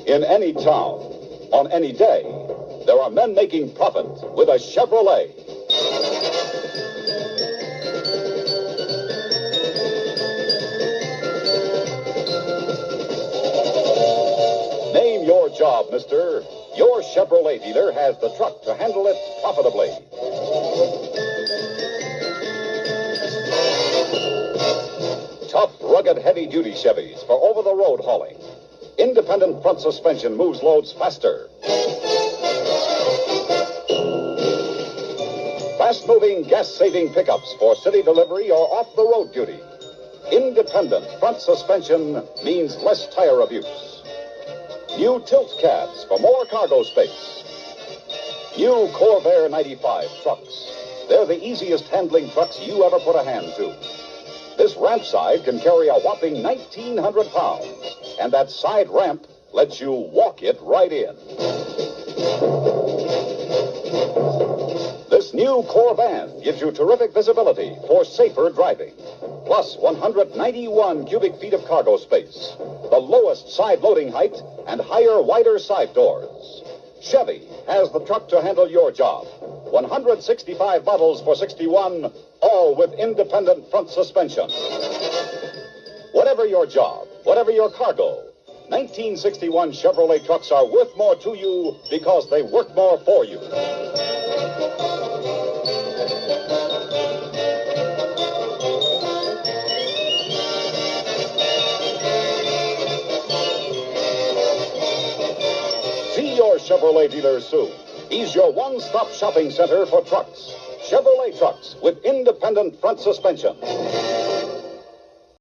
In any town, on any day, there are men making profit with a Chevrolet. Name your job, mister. Your Chevrolet dealer has the truck to handle it profitably. Tough, rugged, heavy-duty Chevys for over-the-road hauling. Independent front suspension moves loads faster. Fast-moving, gas-saving pickups for city delivery or off-the-road duty. Independent front suspension means less tire abuse. New tilt cabs for more cargo space. New Corvair 95 trucks. They're the easiest handling trucks you ever put a hand to. This ramp side can carry a whopping 1,900 pounds, and that side ramp lets you walk it right in. This new Corvan gives you terrific visibility for safer driving, plus 191 cubic feet of cargo space, the lowest side loading height, and higher, wider side doors. Chevy has the truck to handle your job. 165 models for $61, all with independent front suspension. Whatever your job, whatever your cargo, 1961 Chevrolet trucks are worth more to you because they work more for you. See your Chevrolet dealer soon. He's your one-stop shopping center for trucks. Chevrolet trucks with independent front suspension.